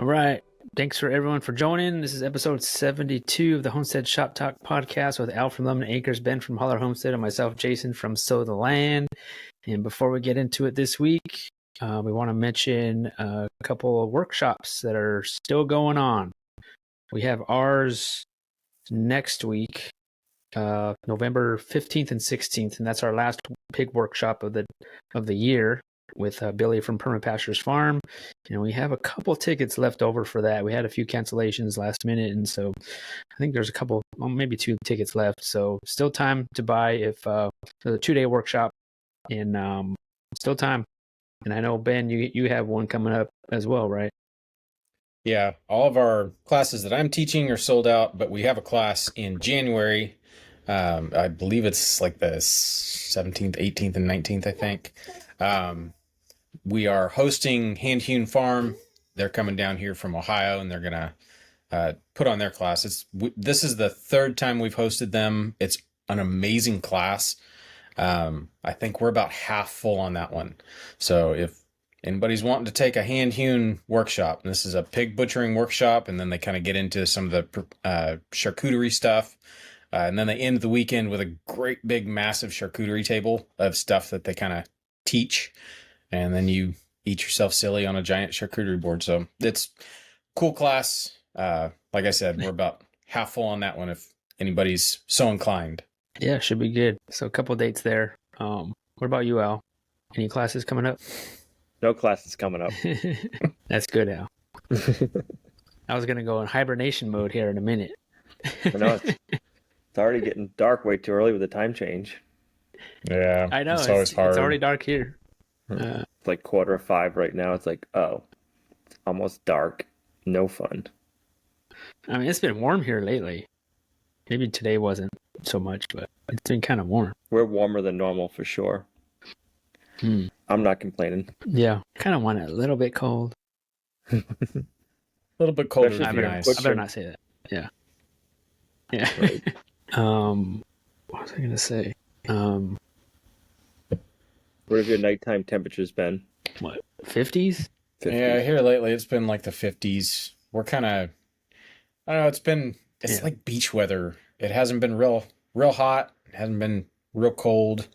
All right. Thanks for everyone for joining. This is episode 72 of the Homestead Shop Talk podcast with Al from Lumnah Acres, Ben from Hollar Homestead, and myself, Jason from Sow the Land. And before we get into it this week, we want to mention a couple of workshops that are still going on. We have ours next week, November 15th and 16th, and that's our last pig workshop of the year with Billy from Permapastures Farm. And we have a couple tickets left over for that. We had a few cancellations last minute, and so I think there's a couple, maybe 2 tickets left. So still time to buy if the 2-day workshop, and still time. And I know, Ben, you have one coming up as well, right? Yeah, all of our classes that I'm teaching are sold out, but we have a class in January. I believe it's like the 17th, 18th, and 19th, I think. We are hosting Hand Hewn Farm. They're coming down here from Ohio, and they're going to put on their class. This is the 3rd time we've hosted them. It's an amazing class. I think we're about half full on that one. So if anybody's wanting to take a hand-hewn workshop, and this is a pig butchering workshop, and then they kind of get into some of the charcuterie stuff, and then they end the weekend with a great big massive charcuterie table of stuff that they kind of teach, and then you eat yourself silly on a giant charcuterie board. So it's a cool class. Like I said, we're about half full on that one if anybody's so inclined. Yeah, should be good. So a couple dates there. What about you, Al? Any classes coming up? No classes coming up. That's good, Al. I was going to go in hibernation mode here in a minute. I know it's already getting dark way too early with the time change. Yeah, I know. It's always hard. It's already dark here. It's like 4:45 right now. It's like, oh, it's almost dark. No fun. I mean, it's been warm here lately. Maybe today wasn't so much, but it's been kind of warm. We're warmer than normal for sure. I'm not complaining. Yeah, kind of want it a little bit cold. A little bit colder Especially would be I nice. better not say that. Yeah. Yeah. Right. What was I going to say? What have your nighttime temperatures been? What, 50s? Yeah, here lately it's been like the 50s. We're kind of, I don't know, it's like beach weather. It hasn't been real hot. It hasn't been real cold.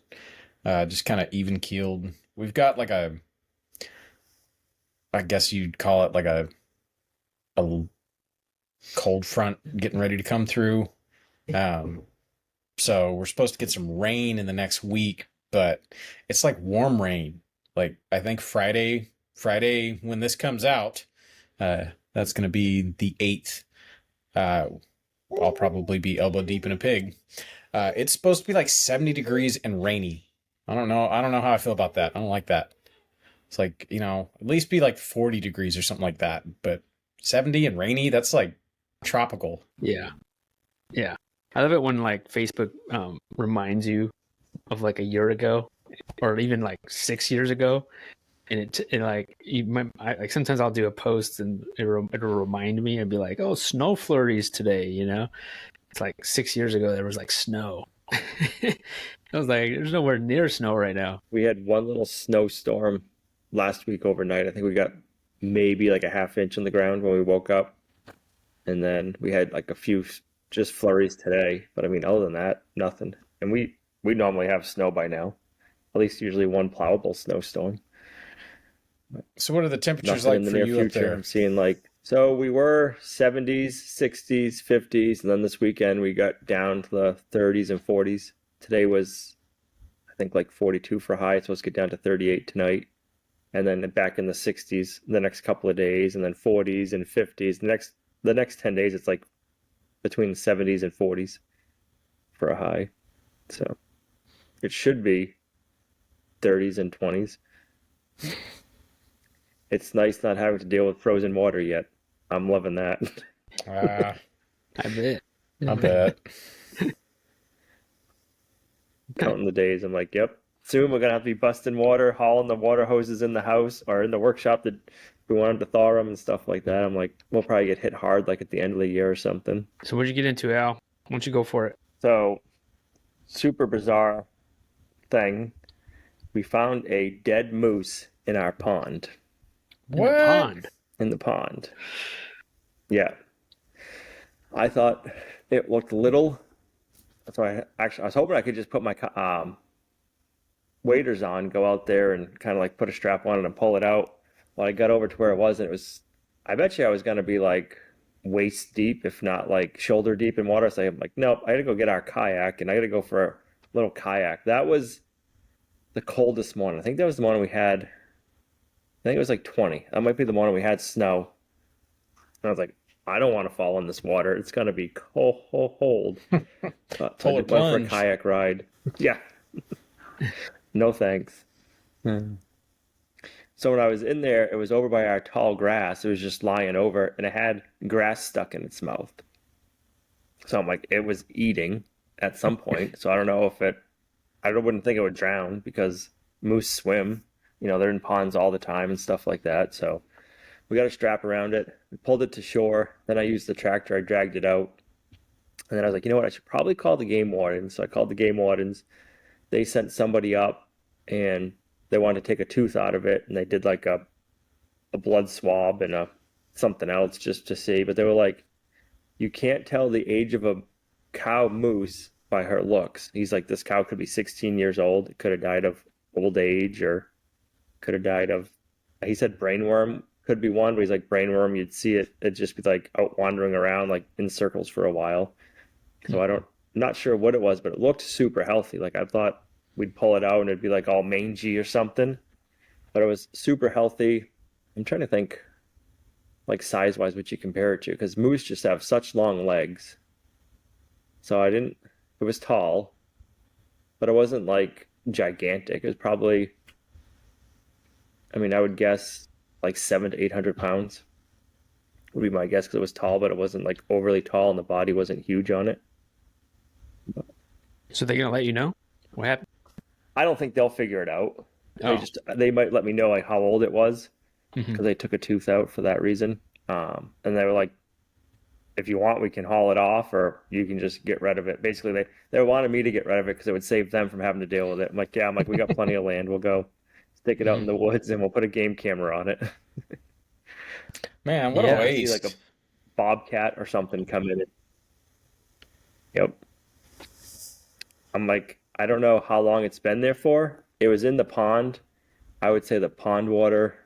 Just kind of even keeled. We've got like I guess you'd call it like a cold front getting ready to come through. So we're supposed to get some rain in the next week, but it's like warm rain. Like I think Friday when this comes out, that's going to be the 8th. I'll probably be elbow deep in a pig. It's supposed to be like 70 degrees and rainy. I don't know how I feel about that. I don't like that. It's like, at least be like 40 degrees or something like that. But 70 and rainy, that's like tropical. Yeah. Yeah. I love it when like Facebook reminds you of like a year ago or even like 6 years ago. And it like, like sometimes I'll do a post and it'll remind me and be like, oh, snow flurries today, It's like 6 years ago there was like snow. I was like, there's nowhere near snow right now. We had one little snowstorm last week overnight. I think we got maybe like a half inch on the ground when we woke up. And then we had like a few just flurries today. But I mean, other than that, nothing. And we normally have snow by now. At least usually one plowable snowstorm. So what are the temperatures Nothing like in the for near you future. up there? I'm seeing so we were 70s, 60s, 50s, and then this weekend we got down to the 30s and 40s. Today was, I think, like 42 for high. It's supposed to get down to 38 tonight. And then back in the 60s the next couple of days, and then 40s and 50s. The next 10 days, it's like between the 70s and 40s for a high. So it should be 30s and 20s. It's nice not having to deal with frozen water yet. I'm loving that. I bet. I bet. Counting the days. I'm like, yep. Soon we're going to have to be busting water, hauling the water hoses in the house or in the workshop that we wanted to thaw them and stuff like that. I'm like, we'll probably get hit hard like at the end of the year or something. So what'd you get into, Al? Why don't you go for it? So, super bizarre thing. We found a dead moose in our pond. In a pond. in the pond. Yeah. I thought it looked little. So I was hoping I could just put my waders on, go out there and kind of like put a strap on it and pull it out. When I got over to where it was, and it was, I bet you I was going to be like waist deep, if not like shoulder deep in water. So I'm like, nope, I got to go get our kayak and I got to go for a little kayak. That was the coldest morning. I think that was the morning we had, I think it was like 20. That might be the morning we had snow. And I was like, I don't want to fall in this water. It's going to be cold. So I went for a kayak ride. Yeah. No thanks. So when I was in there, it was over by our tall grass. It was just lying over, and it had grass stuck in its mouth. So I'm like, it was eating at some point. So I don't know if I wouldn't think it would drown because moose swim. They're in ponds all the time and stuff like that. So we got a strap around it. We pulled it to shore. Then I used the tractor. I dragged it out. And then I was like, you know what? I should probably call the game wardens. So I called the game wardens. They sent somebody up, and they wanted to take a tooth out of it, and they did like a blood swab and something else just to see. But they were like, you can't tell the age of a cow moose by her looks. He's like, this cow could be 16 years old. It could have died of old age, or could have died of, he said brainworm could be one, but he's like, brainworm, you'd see it'd just be like out wandering around like in circles for a while. So I'm not sure what it was, but it looked super healthy. Like I thought we'd pull it out and it'd be like all mangy or something, but it was super healthy. I'm trying to think like size-wise what you compare it to, because moose just have such long legs. So it was tall, but it wasn't like gigantic. It was probably, I would guess like 700 to 800 pounds would be my guess, because it was tall, but it wasn't like overly tall and the body wasn't huge on it. So they're going to let you know what happened? I don't think they'll figure it out. They might let me know like how old it was, because they took a tooth out for that reason. And they were like, if you want, we can haul it off, or you can just get rid of it. Basically, they wanted me to get rid of it because it would save them from having to deal with it. I'm like, yeah, we got plenty of land. We'll go stick it out in the woods and we'll put a game camera on it. Man, what a waste. See like a bobcat or something come in. Yep. I'm like, I don't know how long it's been there for. It was in the pond. I would say the pond water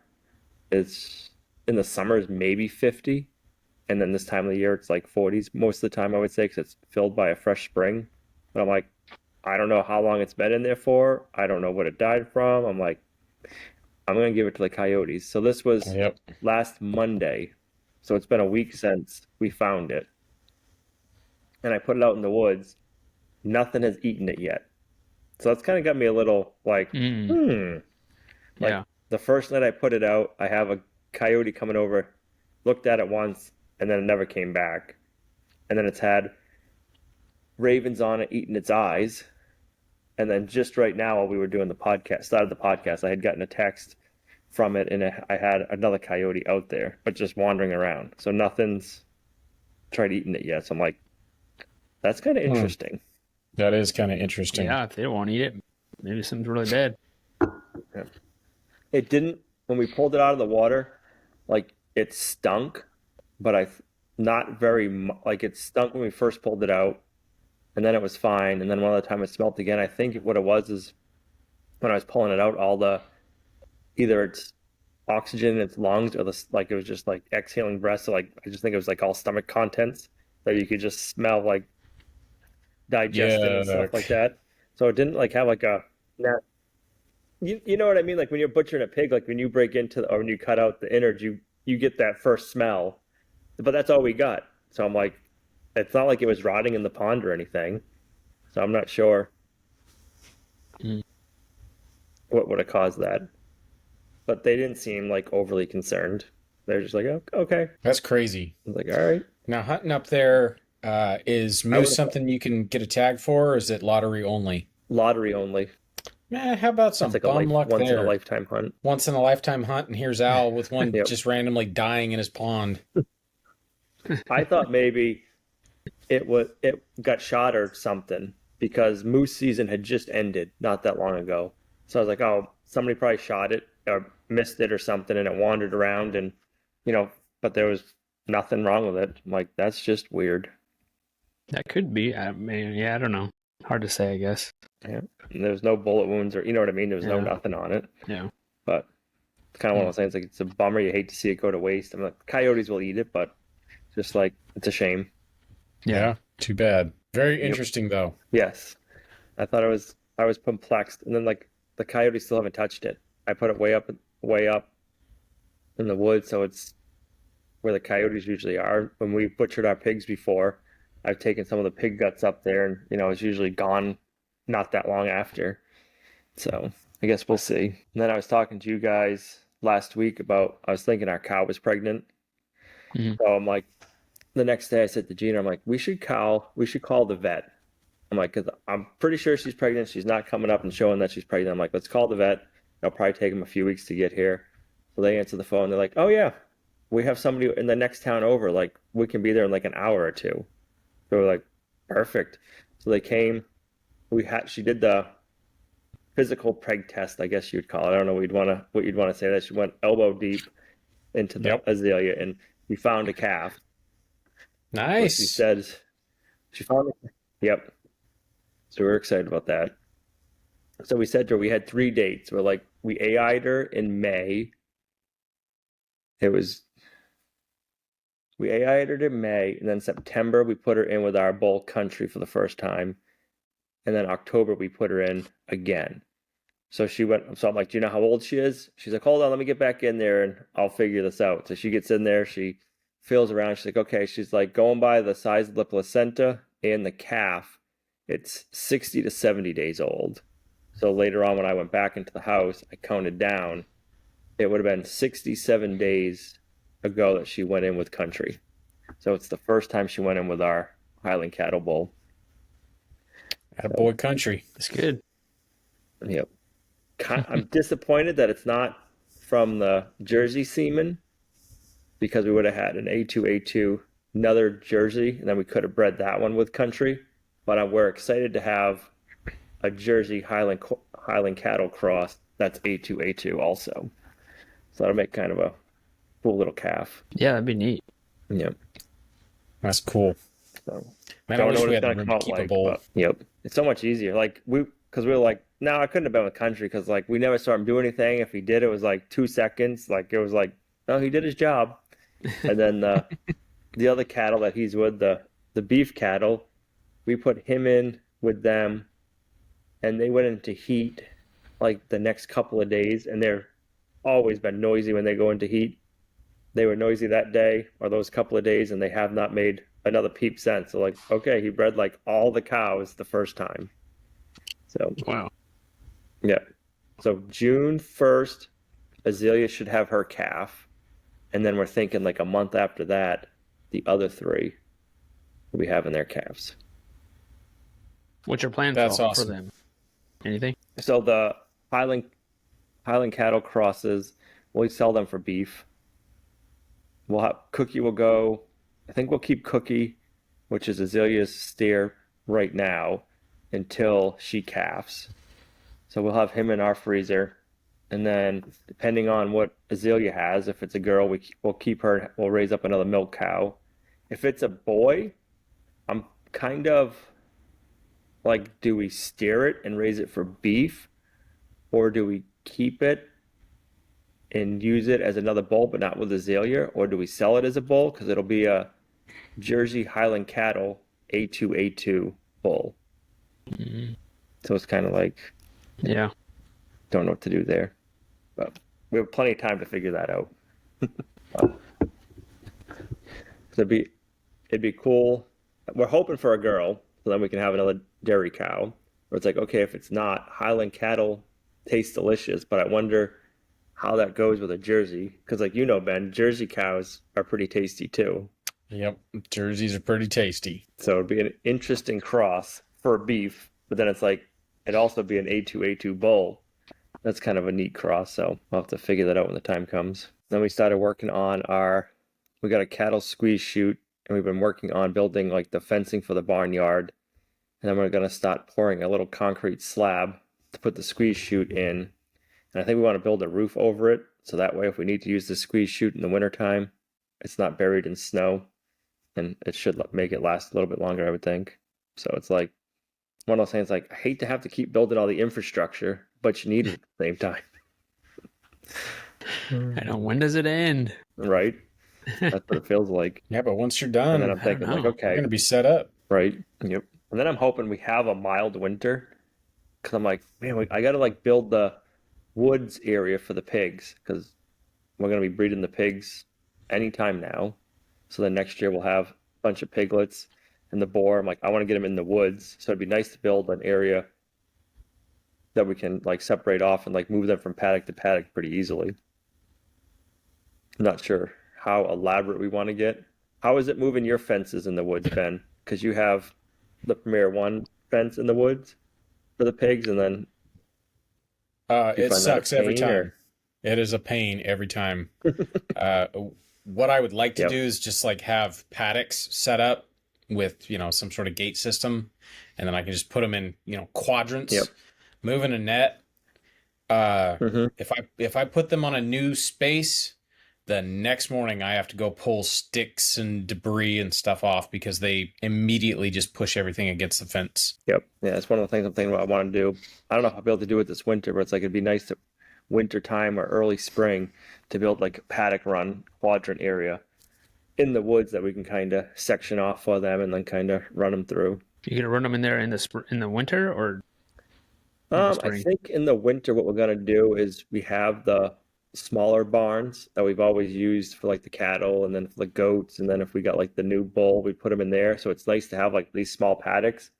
is in the summers maybe 50. And then this time of the year, it's like 40s most of the time, I would say, because it's filled by a fresh spring. But I'm like, I don't know how long it's been in there for. I don't know what it died from. I'm like, I'm going to give it to the coyotes. So this was last Monday. So it's been a week since we found it. And I put it out in the woods. Nothing has eaten it yet. So that's kind of got me a little like, Like the first night I put it out, I have a coyote coming over, looked at it once, and then it never came back. And then it's had ravens on it eating its eyes. And then just right now, while we were doing started the podcast, I had gotten a text from it, and I had another coyote out there, but just wandering around. So nothing's tried eating it yet. So I'm like, that's kind of interesting. That is kind of interesting. Yeah, if they don't want to eat it, maybe something's really bad. Yeah. It didn't, when we pulled it out of the water, like it stunk, but it stunk when we first pulled it out, and then it was fine. And then one other time it smelled again. I think what it was is when I was pulling it out, either it's oxygen in its lungs, or it was just like exhaling breath. So like, I just think it was like all stomach contents that you could just smell like digesting and stuff like that. So it didn't like have like you know what I mean? Like when you're butchering a pig, like when you break into or when you cut out the innards, you get that first smell, but that's all we got. So I'm like, it's not like it was rotting in the pond or anything. So I'm not sure what would have caused that. But they didn't seem like overly concerned. They're just like, oh, okay. That's crazy. I was like, all right. Now hunting up there, is moose something you can get a tag for, or is it lottery only? Lottery only. Man, how about some bum luck once there? in a lifetime hunt. Once in a lifetime hunt, and here's Al with one just randomly dying in his pond. I thought maybe it got shot or something, because moose season had just ended not that long ago. So I was like, oh, somebody probably shot it or missed it or something, and it wandered around and but there was nothing wrong with it. I'm like, that's just weird. That could be. I mean, yeah, I don't know. Hard to say, I guess. Yeah. And there's no bullet wounds or, you know what I mean? There's no Yeah. nothing on it. Yeah. But it's kind of one of those things, like, it's a bummer. You hate to see it go to waste. I'm like, coyotes will eat it, but just like, it's a shame. Yeah. Too bad. Very interesting, though. Yes. I was perplexed. And then, like, the coyotes still haven't touched it. I put it way up in the woods, so it's where the coyotes usually are. When we butchered our pigs before, I've taken some of the pig guts up there, and it's usually gone not that long after. So I guess we'll see. And then I was talking to you guys last week about, I was thinking our cow was pregnant. Mhm. So I'm like, the next day I said to Gina, I'm like, we should call the vet. I'm like, because I'm pretty sure she's pregnant. She's not coming up and showing that she's pregnant. I'm like, let's call the vet. It'll probably take them a few weeks to get here. So they answer the phone. They're like, oh yeah, we have somebody in the next town over. Like, we can be there in like an hour or two. So we're like, perfect. So they came. She did the physical preg test, I guess you'd call it. I don't know what you'd want to say. That she went elbow deep into the azalea, and we found a calf. Nice. She said she found it. Yep. So we're excited about that. So we said to her, we had 3 dates. We're like, we AI'd her in May. We AI'd her in May, and then September we put her in with our bull country for the first time. And then October we put her in again. So I'm like, do you know how old she is? She's like, hold on, let me get back in there and I'll figure this out. So she gets in there, she feels around, she's like, okay, she's like, going by the size of the placenta and the calf, it's 60 to 70 days old. So later on, when I went back into the house, I counted down. It would have been 67 days ago that she went in with country. So it's the first time she went in with our Highland cattle bull. Attaboy country. That's good. Yep. I'm disappointed that it's not from the Jersey semen, because we would have had an A2, another Jersey, and then we could have bred that one with country. But we're excited to have a Jersey Highland cattle cross that's A2 also. So that'll make kind of a cool little calf. Yeah, that'd be neat. Yep. That's cool. So, Man, I wish we had the room to keep a bull. Yep. It's so much easier. Like, because we were like, no, I couldn't have been with country, because like we never saw him do anything. If he did, it was like 2 seconds. Like, it was like, no, he did his job. And then the other cattle that he's with, the beef cattle, we put him in with them, and they went into heat like the next couple of days, and they're always been noisy when they go into heat. They were noisy that day or those couple of days, and they have not made another peep since. So like, okay, he bred like all the cows the first time. So wow. Yeah. So June 1st, Azalea should have her calf. And then we're thinking like a month after that, the other 3 will be having their calves. What's your plan for them? Anything? So the Highland cattle crosses, we'll sell them for beef. We'll have Cookie will go. I think we'll keep Cookie, which is Azalea's steer right now, until she calves. So we'll have him in our freezer. And then depending on what Azalea has, if it's a girl, we'll keep her. We'll raise up another milk cow. If it's a boy, I'm kind of like, do we steer it and raise it for beef, or do we keep it and use it as another bull, but not with Azalea, or do we sell it as a bull, because it'll be a Jersey Highland cattle A2 bull. Mm-hmm. So it's kind of like, yeah, don't know what to do there, but we have plenty of time to figure that out. It'd be cool. We're hoping for a girl, so then we can have another dairy cow. Where it's like, okay, if it's not, Highland cattle taste delicious, but I wonder how that goes with a Jersey, because like, Ben, Jersey cows are pretty tasty too. Yep, Jerseys are pretty tasty. So it'd be an interesting cross for beef, but then it's like, it'd also be an A2 bull. That's kind of a neat cross, so we'll have to figure that out when the time comes. Then we started working on we got a cattle squeeze chute, and we've been working on building like the fencing for the barnyard. And then we're going to start pouring a little concrete slab to put the squeeze chute in. And I think we want to build a roof over it, So that way, if we need to use the squeeze chute in the wintertime, it's not buried in snow, and it should make it last a little bit longer, I would think. So it's like one of those things, like, I hate to have to keep building all the infrastructure, but you need it at the same time. I know, when does it end? Right? That's what it feels like. Yeah, but once you're done, And then I'm thinking, like, you're okay, going to be set up. right? Yep. And then I'm hoping we have a mild winter, because I'm like, man, I got to like build the woods area for the pigs, because we're going to be breeding the pigs anytime now. So then next year we'll have a bunch of piglets and the boar. I'm like, I want to get them in the woods. So it'd be nice to build an area that we can like separate off and like move them from paddock to paddock pretty easily. I'm not sure how elaborate we want to get. How is it moving your fences in the woods, Ben? Because you have the Premier One fence in the woods for the pigs, and then it sucks every time. It is a pain every time. What I would like to do is just like have paddocks set up with, some sort of gate system, and then I can just put them in, quadrants, moving a net. If I put them on a new space, the next morning I have to go pull sticks and debris and stuff off because they immediately just push everything against the fence. Yep. Yeah, it's one of the things I'm thinking about I want to do. I don't know if I'll be able to do it this winter, but it's like it'd be nice to winter time or early spring to build like a paddock run quadrant area in the woods that we can kind of section off for them and then kind of run them through. You're gonna run them in there in the winter or? I think in the winter what we're gonna do is we have the smaller barns that we've always used for like the cattle and then for the goats, and then if we got like the new bull, we put them in there. So it's nice to have like these small paddocks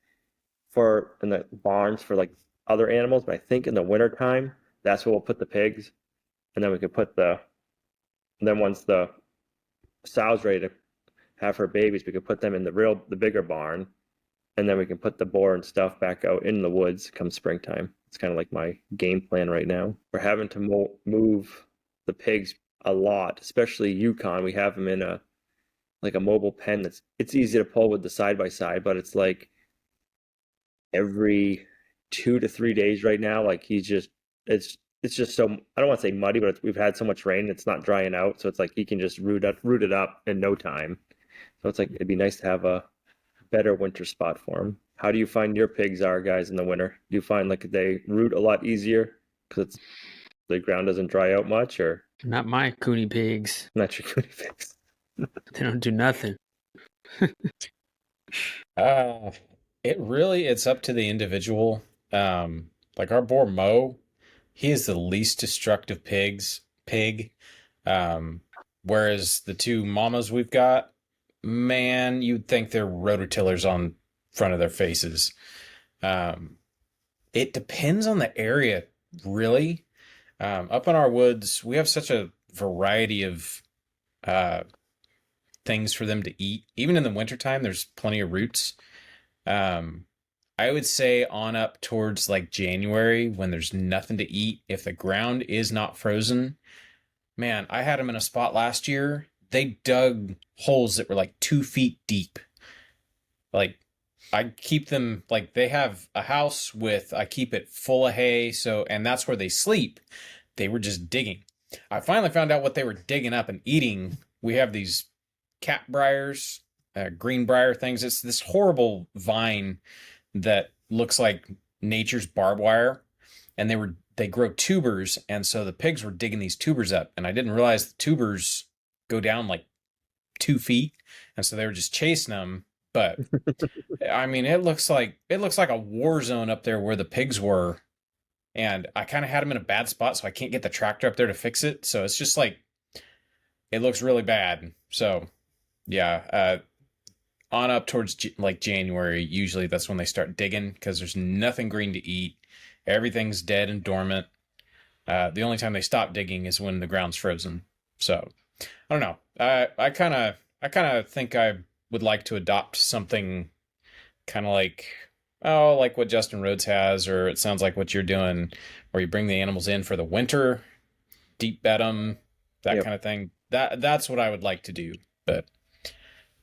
in the barns for like other animals. But I think in the wintertime, that's where we'll put the pigs, and then we could put and then once the sow's ready to have her babies, we could put them in the bigger barn, and then we can put the boar and stuff back out in the woods come springtime. It's kind of like my game plan right now. We're having to move the pigs a lot, especially Yukon. We have them in a mobile pen it's easy to pull with the side by side, but it's like every 2 to 3 days right now. Like it's just so, I don't want to say muddy, but we've had so much rain, it's not drying out. So it's like he can just root it up in no time. So it's like it'd be nice to have a better winter spot for them. How do you find your pigs are, guys, in the winter? Do you find like they root a lot easier because the ground doesn't dry out much, or? Not my cooney pigs. Not your cooney pigs. They don't do nothing. It's up to the individual. Like our boar Mo, he is the least destructive pig. Whereas the two mamas we've got, man, you'd think they're rototillers on front of their faces. It depends on the area, really. Up in our woods, we have such a variety of things for them to eat. Even in the wintertime, there's plenty of roots. I would say on up towards like January, when there's nothing to eat, if the ground is not frozen, man, I had them in a spot last year. They dug holes that were like 2 feet deep. Like, I keep them, like, they have a house I keep it full of hay, and that's where they sleep. They were just digging. I finally found out what they were digging up and eating. We have these cat briars, green briar things. It's this horrible vine that looks like nature's barbed wire, and they grow tubers, and so the pigs were digging these tubers up, and I didn't realize the tubers go down like 2 feet, and so they were just chasing them. But I mean, it looks like a war zone up there where the pigs were, and I kind of had them in a bad spot, so I can't get the tractor up there to fix it. So it's just like, it looks really bad. So yeah, on up towards like January, usually that's when they start digging because there's nothing green to eat. Everything's dead and dormant. The only time they stop digging is when the ground's frozen. So I don't know. I kind of think I would like to adopt something kind of like what Justin Rhodes has, or it sounds like what you're doing, where you bring the animals in for the winter, deep bed them, that kind of thing. That's what I would like to do, but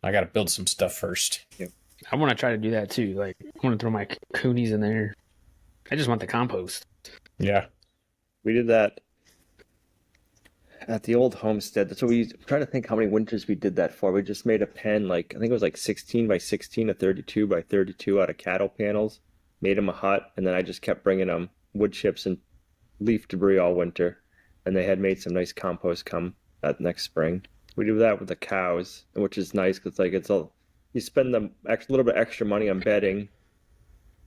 I got to build some stuff first. Yep. I want to try to do that too. Like, I want to throw my coonies in there. I just want the compost. Yeah. We did that at the old homestead. That's what I'm trying to think how many winters we did that for. We just made a pen, like I think it was like 16 by 16 or 32 by 32 out of cattle panels. Made them a hut, and then I just kept bringing them wood chips and leaf debris all winter. And they had made some nice compost come that next spring. We do that with the cows, which is nice because like you spend a little bit extra money on bedding,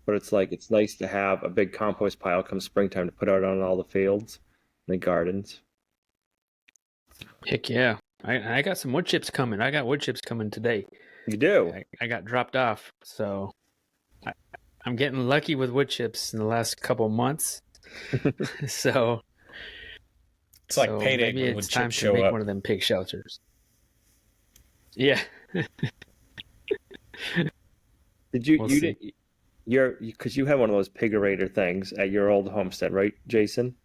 but it's like it's nice to have a big compost pile come springtime to put out on all the fields and the gardens. Heck yeah. I got some wood chips coming. I got wood chips coming today. You do? I got dropped off, so I'm getting lucky with wood chips in the last couple months. So it's like payday maybe when wood it's time chips to show make up. one of them pig shelters. Yeah. Did you We'll you see. did because you had one of those pigerator things at your old homestead, right, Jason?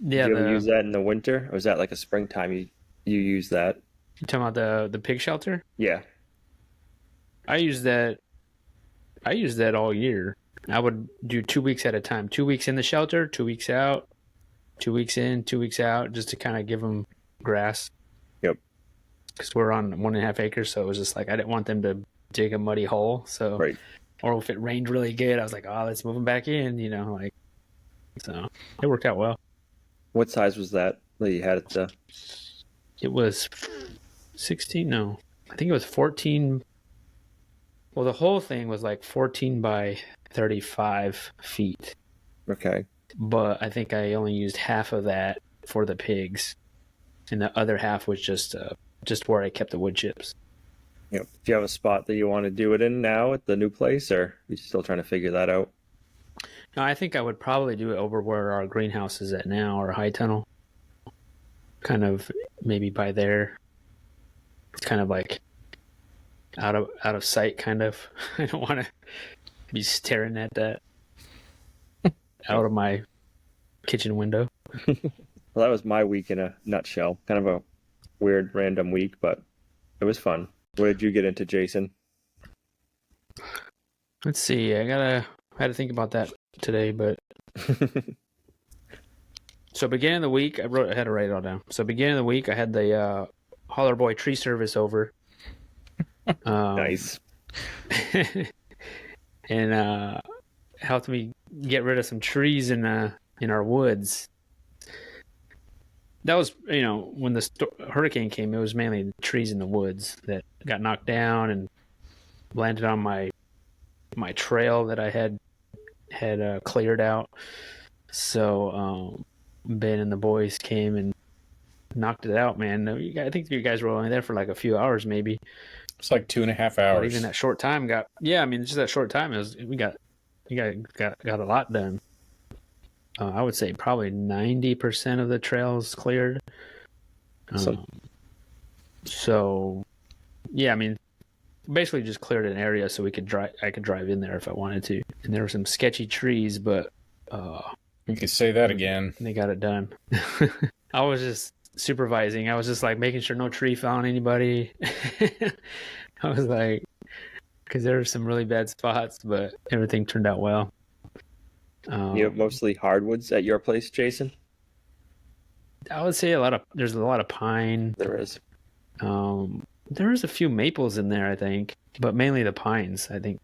Yeah, Did you ever use that in the winter, or was that like a springtime you use that? you talking about the pig shelter? Yeah. I use that all year. I would do 2 weeks at a time. 2 weeks in the shelter, 2 weeks out, 2 weeks in, 2 weeks out, just to kind of give them grass. Yep. Because we're on 1.5 acres, so it was just like I didn't want them to dig a muddy hole. So, Right. or if it rained really good, I was like, oh, let's move them back in. So it worked out well. What size was that you had at the? It was 16. No, I think it was 14. Well, the whole thing was like 14 by 35 feet. Okay. But I think I only used half of that for the pigs, and the other half was just where I kept the wood chips. Yep. Do you have a spot that you want to do it in now at the new place, or are you still trying to figure that out? No, I think I would probably do it over where our greenhouse is at now, or high tunnel. Kind of maybe by there. It's kind of like out of sight, kind of. I don't want to be staring at that out of my kitchen window. Well, that was my week in a nutshell. Kind of a weird, random week, but it was fun. What did you get into, Jason? Let's see. I had to think about that today, but so beginning of the week, I had to write it all down. So beginning of the week, I had the Hollar Boy tree service over. Nice. And helped me get rid of some trees in our woods. That was, when the hurricane came, it was mainly the trees in the woods that got knocked down and landed on my trail that I had cleared out. So Ben and the boys came and knocked it out, man. I think you guys were only there for like a few hours, maybe. It's like 2.5 hours. But even that short time just that short time, we got a lot done. I would say probably 90% of the trails cleared. Awesome. So, yeah, I mean, basically just cleared an area so I could drive in there if I wanted to. And there were some sketchy trees, but You could say that again. they got it done. I was just supervising. I was just like making sure no tree fell on anybody. I was like, because there were some really bad spots, but everything turned out well. You have mostly hardwoods at your place, Jason? I would say there's a lot of pine. There is. There was a few maples in there, I think, but mainly the pines, I think,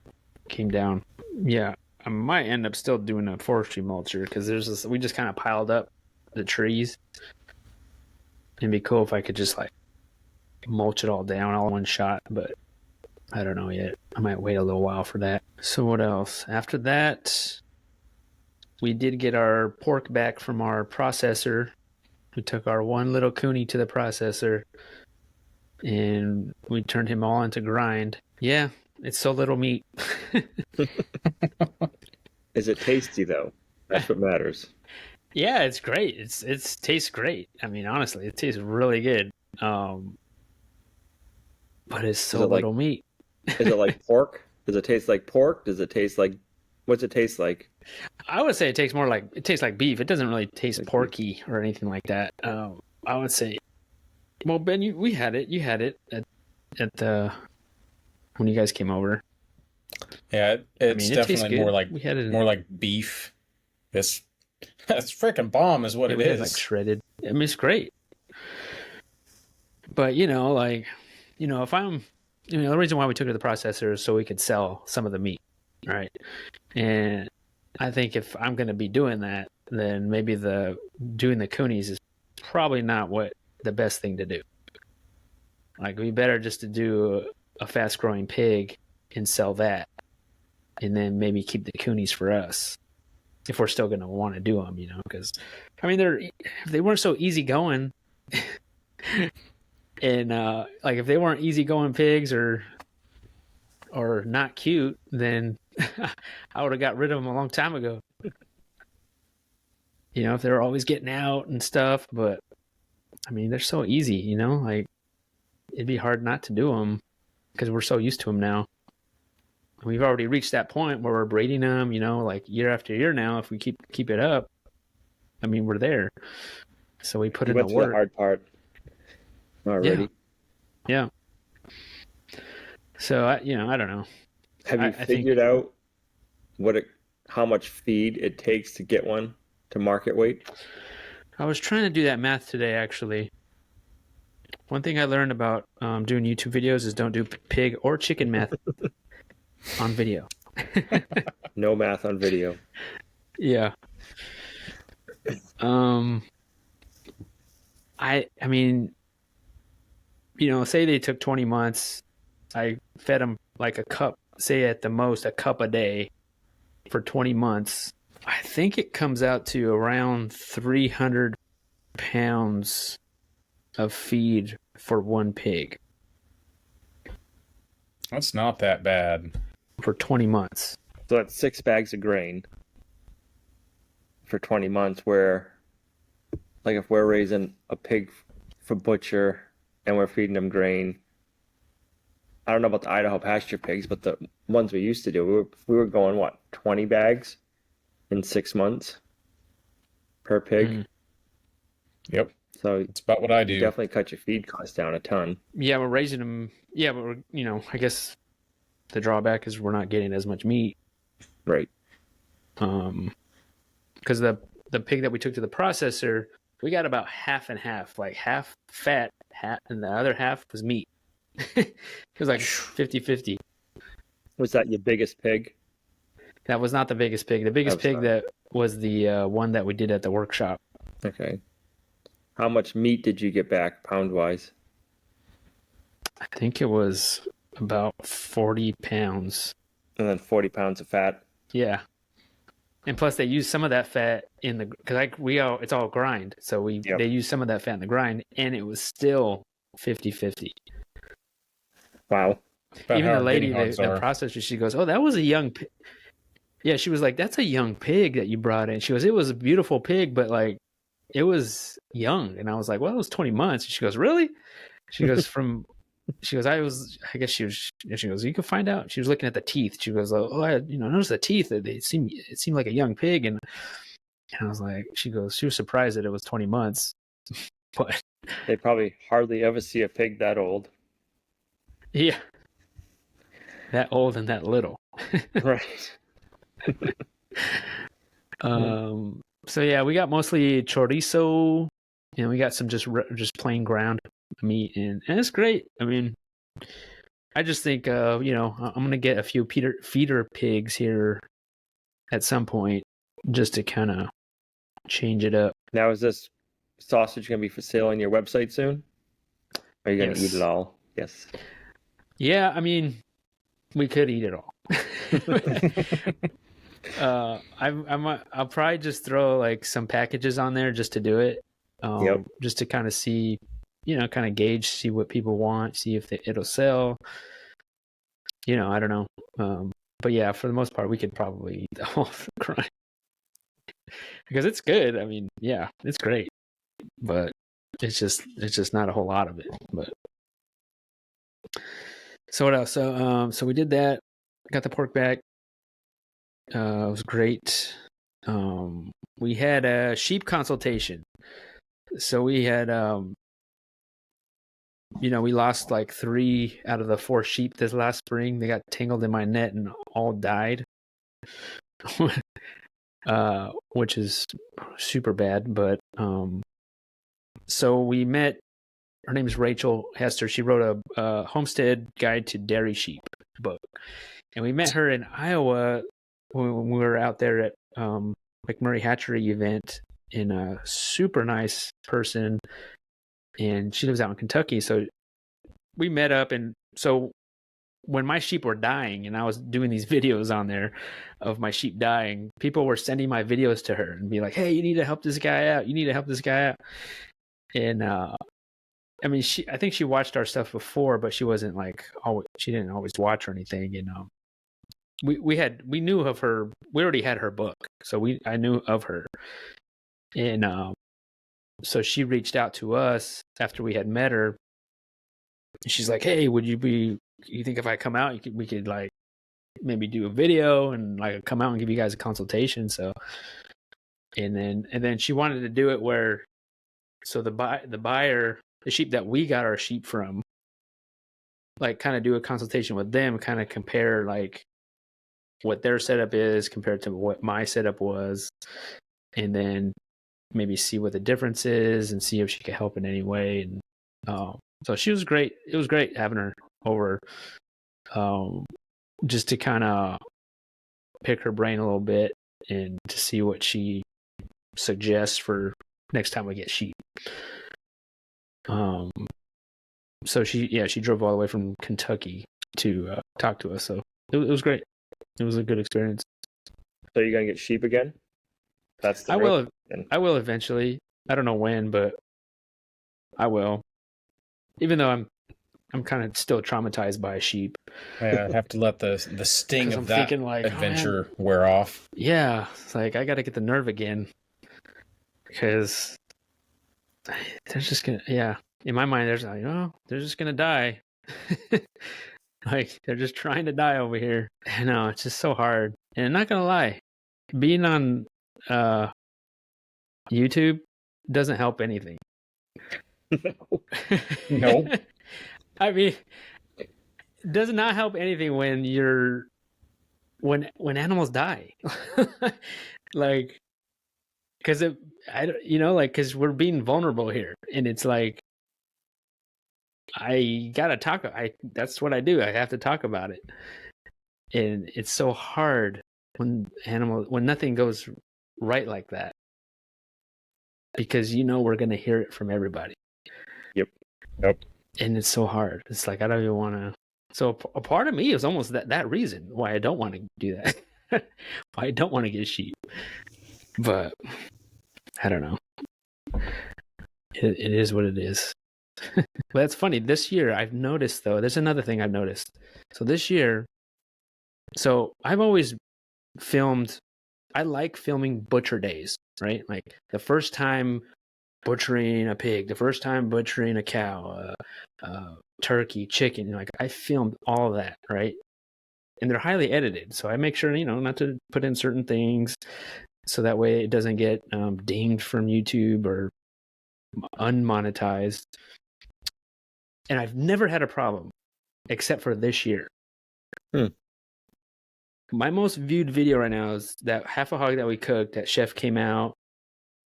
came down. Yeah, I might end up still doing a forestry mulcher because we just kind of piled up the trees. It'd be cool if I could just like mulch it all down all in one shot, but I don't know yet. I might wait a little while for that. So what else? After that, we did get our pork back from our processor. We took our one little coonie to the processor and we turned him all into grind. Yeah, it's so little meat. Is it tasty though? That's what matters. Yeah, it's great. It tastes great. I mean, honestly, it tastes really good. But it's so little meat. Is it like pork? Does it taste like pork? Does it taste like what's it taste like? I would say it tastes like beef. It doesn't really taste porky or anything like that. I would say, well, Ben, we had it. You had it at the when you guys came over. Yeah, it's definitely more like we had it more like beef. That's freaking bomb, is what it we had is. like shredded. I mean, it's great. But if I'm, the reason why we took it to the processor is so we could sell some of the meat, right? And I think if I'm going to be doing that, then maybe doing the coonies is probably not what the best thing to do. Like, we better just to do a fast growing pig and sell that, and then maybe keep the coonies for us if we're still going to want to do them, because if they weren't so easy going and like if they weren't easy going pigs or not cute, then I would have got rid of them a long time ago. If they were always getting out and stuff, but they're so easy, like it'd be hard not to do them because we're so used to them now. We've already reached that point where we're breeding them, like year after year now. If we keep it up, we're there. So we put in the work. The hard part already. Yeah. So I don't know. Have you figured out how much feed it takes to get one to market weight? I was trying to do that math today, actually. One thing I learned about doing YouTube videos is don't do pig or chicken math on video. No math on video. Yeah. Say they took 20 months. I fed them like a cup, say at the most a cup a day for 20 months. I think it comes out to around 300 pounds of feed for one pig. That's not that bad. For 20 months. So that's 6 bags of grain for 20 months, where, like, if we're raising a pig for butcher and we're feeding them grain, I don't know about the Idaho pasture pigs, but the ones we used to do, we were going, 20 bags in 6 months per pig? Mm. Yep. So it's about what I do. You definitely cut your feed costs down a ton. Yeah, we're raising them. Yeah, but I guess the drawback is we're not getting as much meat. Right. Because the pig that we took to the processor, we got about half and half, like half fat, and the other half was meat. It was like 50-50. Was that your biggest pig? That was not the biggest pig. The biggest pig that was the one that we did at the workshop. Okay. How much meat did you get back pound-wise? I think it was about 40 pounds. And then 40 pounds of fat? Yeah. And plus they use some of that fat in the, because it's all grind. So they use some of that fat in the grind, and it was still 50-50. Wow. Even the lady, the processor, she goes, "Oh, that was a young pig." Yeah, she was like, "That's a young pig that you brought in." She goes, "It was a beautiful pig, but like it was young." And I was like, "Well, it was 20 months." And she goes, "Really?" She goes, she goes, she goes, "You can find out." She was looking at the teeth. She goes, "Oh, I noticed the teeth. It seemed like a young pig." And I was like, she was surprised that it was 20 months. But they probably hardly ever see a pig that old. Yeah. That old and that little. Right. So yeah, we got mostly chorizo, and we got some just plain ground meat, and it's great. I just think I'm gonna get a few feeder pigs here at some point just to kind of change it up. Now, is this sausage gonna be for sale on your website soon? Are you gonna eat it all? Yes. Yeah, we could eat it all. I'll probably just throw like some packages on there just to do it. Just to kind of see, kind of gauge, see what people want, see if it'll sell. I don't know. But yeah, for the most part, we could probably eat the whole grind because it's good. Yeah, it's great, but it's just not a whole lot of it. But so what else? So we did that. Got the pork back. It was great. We had a sheep consultation. So we had, we lost like 3 out of the 4 sheep this last spring. They got tangled in my net and all died, which is super bad. But so we met her name is Rachel Hester. She wrote a Homestead Guide to Dairy Sheep book. And we met her in Iowa when we were out there at McMurray Hatchery event, in a super nice person. And she lives out in Kentucky. So we met up. And so when my sheep were dying and I was doing these videos on there of my sheep dying, people were sending my videos to her and be like, hey, you need to help this guy out. You need to help this guy out. And, I mean, I think she watched our stuff before, but she wasn't like, she didn't always watch or anything. And, we knew of her. We already had her book. So I knew of her. And, so she reached out to us after we had met her. She's like, hey, you think if I come out, we could like maybe do a video and like come out and give you guys a consultation. So, and then she wanted to do it where, so the buyer, the sheep that we got our sheep from, like kind of do a consultation with them, kind of compare like what their setup is compared to what my setup was. And then maybe see what the difference is and see if she could help in any way. And, so she was great. It was great having her over, just to kind of pick her brain a little bit and to see what she suggests for next time we get sheep. So she drove all the way from Kentucky to talk to us. So it was great. It was a good experience. So you're gonna get sheep again? That's the I will eventually. I don't know when, but I will. Even though I'm kind of still traumatized by sheep. Yeah, I have to let the sting of that like, adventure wear off. Yeah, it's like I got to get the nerve again, because they're just gonna. Yeah, in my mind, there's like, they're just gonna die. Like they're just trying to die over here. I know, it's just so hard. And I'm not gonna lie, being on YouTube doesn't help anything. No. I mean, it does not help anything when when animals die. Like, because because we're being vulnerable here, and it's like I gotta talk. That's what I do. I have to talk about it, and it's so hard when nothing goes right like that, because we're gonna hear it from everybody. Yep. And it's so hard. It's like I don't even want to. So a part of me is almost that reason why I don't want to do that. Why I don't want to get sheep. But I don't know. It is what it is. But that's funny. This year I've noticed, though, there's another thing I've noticed. So this year, I've always filmed. I like filming butcher days, right? Like the first time butchering a pig, the first time butchering a cow, turkey, chicken. Like I filmed all of that, right? And they're highly edited, so I make sure not to put in certain things, so that way it doesn't get dinged from YouTube or unmonetized. And I've never had a problem, except for this year. My most viewed video right now is that half a hog that we cooked that chef came out.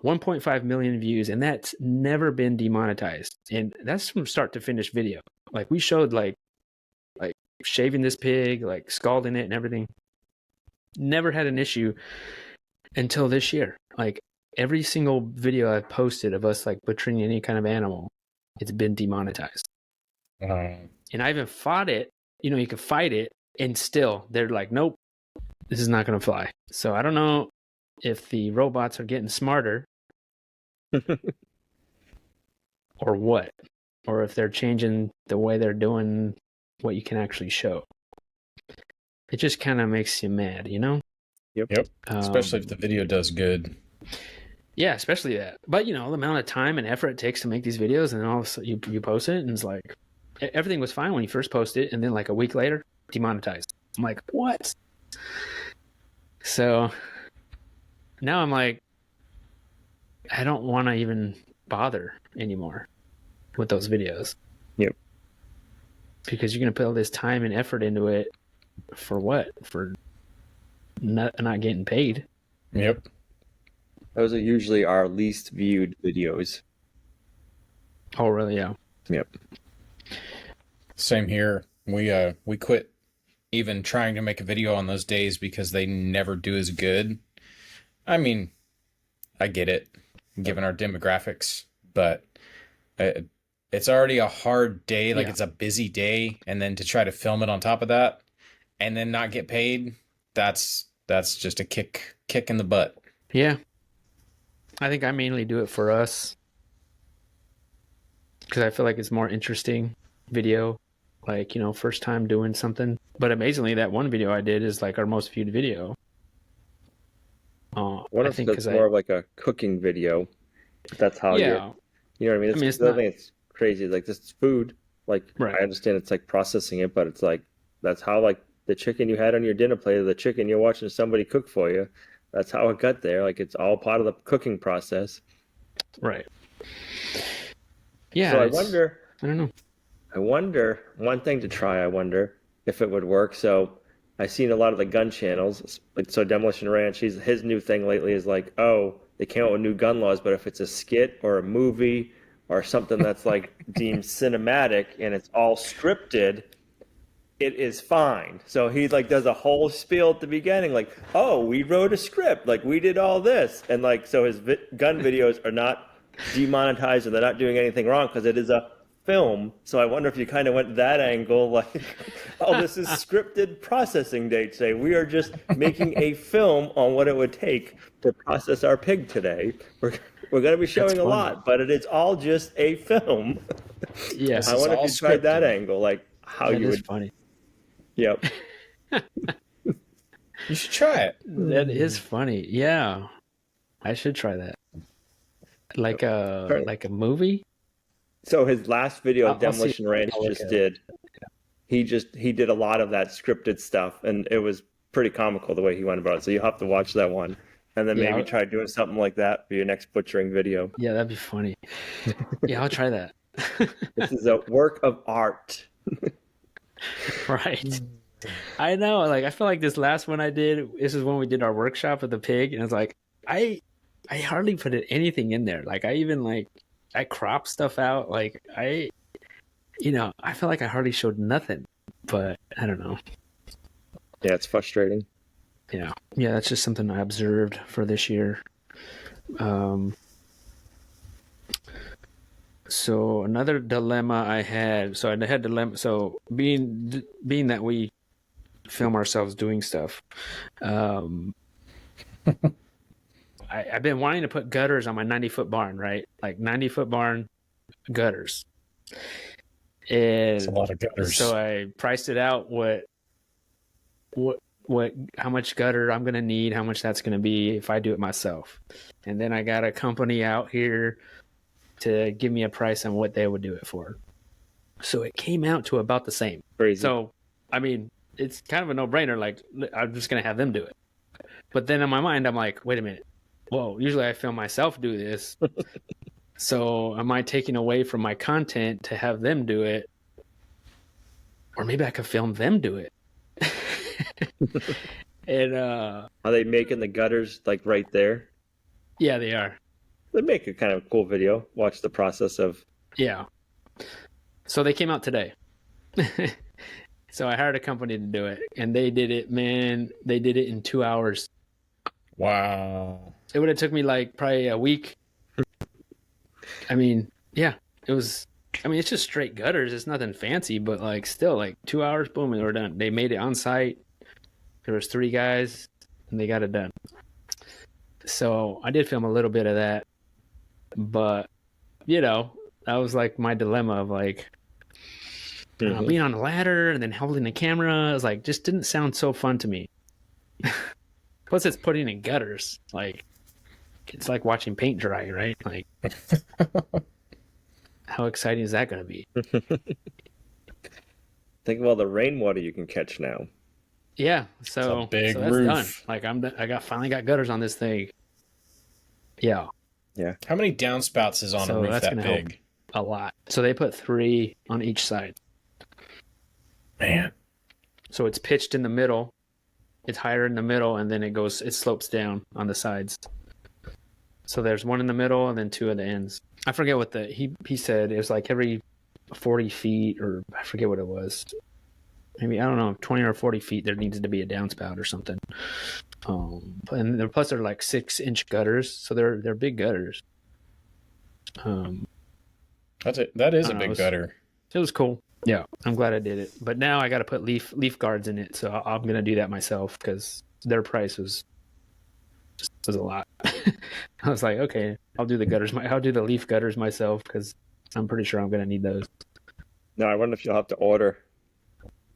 1.5 million views, and that's never been demonetized. And that's from start to finish video. Like we showed like shaving this pig, like scalding it and everything. Never had an issue until this year. Like every single video I've posted of us like butchering any kind of animal, it's been demonetized. And I even fought it. You can fight it, and still they're like, nope, this is not going to fly. So I don't know if the robots are getting smarter or what, or if they're changing the way they're doing what you can actually show. It just kind of makes you mad, Yep. Especially if the video does good. Yeah, especially that. But the amount of time and effort it takes to make these videos, and then all of a sudden you post it, and it's like everything was fine when you first posted it, and then like a week later, demonetized. I'm like, what? So now I'm like, I don't want to even bother anymore with those videos. Yep. Because you're going to put all this time and effort into it for what? For not getting paid. Yep. Those are usually our least viewed videos. Oh, really? Yeah. Yep. Same here. We quit even trying to make a video on those days because they never do as good. I mean, I get it, given our demographics, but it's already a hard day. Like, it's a busy day, and then to try to film it on top of that, and then not get paid, that's just a kick in the butt. Yeah. I think I mainly do it for us because I feel like it's more interesting video, like, first time doing something. But amazingly, that one video I did is like our most viewed video. What if it's more of like a cooking video? That's how you know what I mean? It's the other thing that's crazy. Like, this is food. Like, I understand it's like processing it, but it's like, that's how, like, the chicken you had on your dinner plate, or the chicken you're watching somebody cook for you, that's how it got there. Like, it's all part of the cooking process. Right. Yeah. So I wonder, I don't know. I wonder, one thing to try, I wonder if it would work. So I've seen a lot of the gun channels. Like, so Demolition Ranch, his new thing lately is like, oh, they came out with new gun laws, but if it's a skit or a movie or something that's like deemed cinematic and it's all scripted, it is fine. So he like does a whole spiel at the beginning, like, oh, we wrote a script, like we did all this, and like, so his gun videos are not demonetized and they're not doing anything wrong because it is a film. So I wonder if you kind of went that angle, like, oh, this is scripted processing date. Say we are just making a film on what it would take to process our pig today. We're going to be showing a lot, but it is all just a film. Yes, I wonder if you tried that angle, like how that you is would. Funny. Yep. You should try it. That is funny. Yeah, I should try that. Like a movie. So his last video, Demolition Ranch, did. He did a lot of that scripted stuff, and it was pretty comical the way he went about it. So you'll have to watch that one, and then maybe try doing something like that for your next butchering video. Yeah, that'd be funny. Yeah, I'll try that. This is a work of art. Right. I know. Like, I feel like this last one I did, this is when we did our workshop with the pig, and it's like I hardly put anything in there. Like, I even I crop stuff out. Like, I feel like I hardly showed nothing, but I don't know. Yeah, it's frustrating. Yeah, that's just something I observed for this year. So another dilemma I had. So I had dilemma. So being that we film ourselves doing stuff, I've been wanting to put gutters on my 90-foot barn, right? Like 90-foot barn gutters. And it's a lot of gutters. So I priced it out how much gutter I'm going to need, how much that's going to be if I do it myself. And then I got a company out here to give me a price on what they would do it for. So it came out to about the same. Crazy. So, I mean, it's kind of a no-brainer. Like, I'm just going to have them do it. But then in my mind, I'm like, wait a minute. Whoa, usually I film myself do this. So am I taking away from my content to have them do it? Or maybe I could film them do it. And are they making the gutters like right there? Yeah, they are. They make a kind of cool video. Watch the process of. Yeah. So they came out today. So I hired a company to do it, and they did it, man. They did it in 2 hours. Wow. It would have took me like probably a week. I mean, yeah, it was. I mean, it's just straight gutters. It's nothing fancy, but like still, like 2 hours, boom, and they were done. They made it on site. There was 3 guys, and they got it done. So I did film a little bit of that, but that was like my dilemma of like being on a ladder and then holding the camera. It was like just didn't sound so fun to me. Plus, it's putting in gutters. Like it's like watching paint dry, right? Like how exciting is that going to be? Think of all the rainwater you can catch now. Yeah, so big that's roof. done. Like I finally got gutters on this thing. Yeah. Yeah. How many downspouts is on a roof that big? A lot. So they put 3 on each side. Man. So it's pitched in the middle. It's higher in the middle, and then it slopes down on the sides. So there's 1 in the middle and then 2 at the ends. I forget what he said. It was like every 40 feet, or I forget what it was. Maybe, I don't know, 20 or 40 feet, there needs to be a downspout or something. And plus they're like 6-inch gutters, so they're big gutters. That is a big gutter. It was cool. Yeah, I'm glad I did it. But now I got to put leaf guards in it, so I'm gonna do that myself because their price was a lot. I was like, okay, I'll do the gutters. I'll do the leaf gutters myself because I'm pretty sure I'm gonna need those. No, I wonder if you'll have to order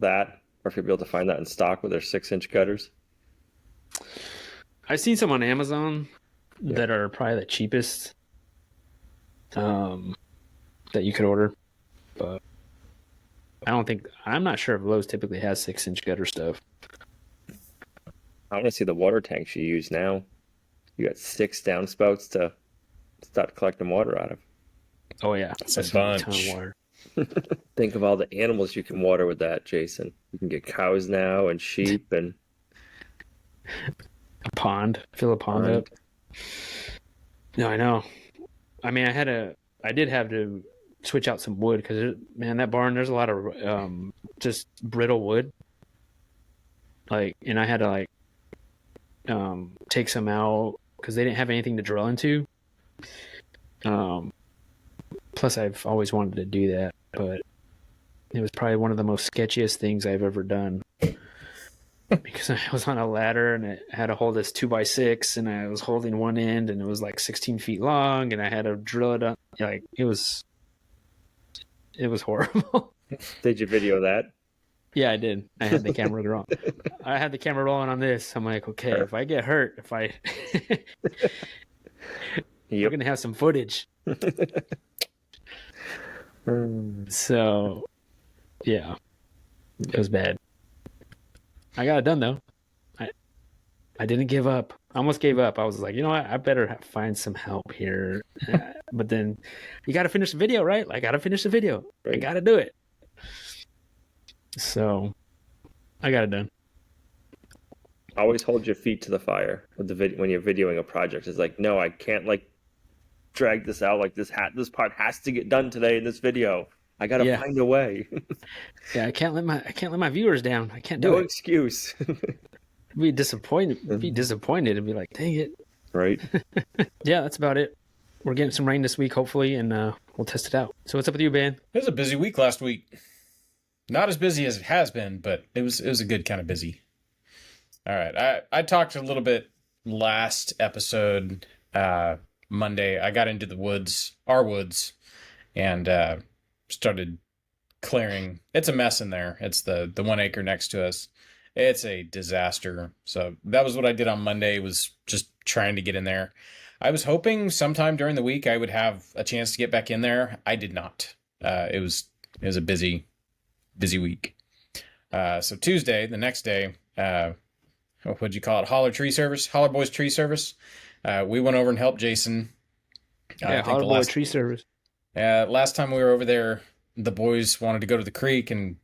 that, or if you'll be able to find that in stock with their 6-inch gutters. I've seen some on Amazon that are probably the cheapest that you could order, but I'm not sure if Lowe's typically has 6-inch gutter stuff. I want to see the water tanks you use now. You got 6 downspouts to start collecting water out of. Oh yeah, that's a bunch. Ton of water. Think of all the animals you can water with that, Jason. You can get cows now and sheep and a pond. Fill a pond up. No, I know. I mean, I did have to switch out some wood because, man, that barn, there's a lot of just brittle wood. Like, and I had to take some out because they didn't have anything to drill into. Plus, I've always wanted to do that, but it was probably one of the most sketchiest things I've ever done. Because I was on a ladder and I had to hold this 2x6 and I was holding one end and it was like 16 feet long and I had to drill it up. Like, it was horrible. Did you video that? Yeah, I did. I had the camera rolling. I had the camera rolling on this. I'm like, okay, if I get hurt, we're going to have some footage. So, yeah, it was bad. I got it done though. I didn't give up. I almost gave up. I was like, you know what? I better find some help here. But then you got to finish the video, right? I got to finish the video. Right. I got to do it. So I got it done. Always hold your feet to the fire with when you're videoing a project. It's like, no, I can't drag this out. Like this part has to get done today in this video. I gotta find a way. Yeah, I can't let my viewers down. I can't do it. No excuse. Be disappointed and be like, dang it. Right. Yeah, that's about it. We're getting some rain this week, hopefully, and we'll test it out. So what's up with you, Ben? It was a busy week last week. Not as busy as it has been, but it was a good kind of busy. All right. I talked a little bit last episode, Monday. I got into our woods, and started clearing. It's a mess in there. It's the 1 acre next to us. It's a disaster. So that was what I did on Monday, was just trying to get in there. I was hoping sometime during the week I would have a chance to get back in there. I did not. It was a busy week. So Tuesday, the next day, what'd you call it? Hollar Boys Tree Service. We went over and helped Jason. Hollar Boy Tree Service. Last time we were over there, the boys wanted to go to the creek, and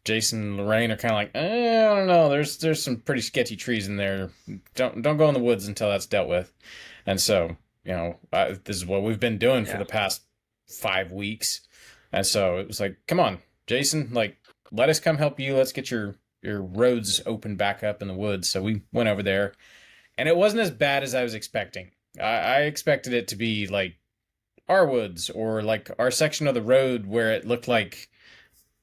Jason and Lorraine are kind of like, I don't know. There's some pretty sketchy trees in there. Don't go in the woods until that's dealt with. And so, this is what we've been doing for the past 5 weeks. And so it was like, come on, Jason, let us come help you. Let's get your roads open back up in the woods. So we went over there, and it wasn't as bad as I was expecting. I expected it to be like our woods, or like our section of the road where it looked like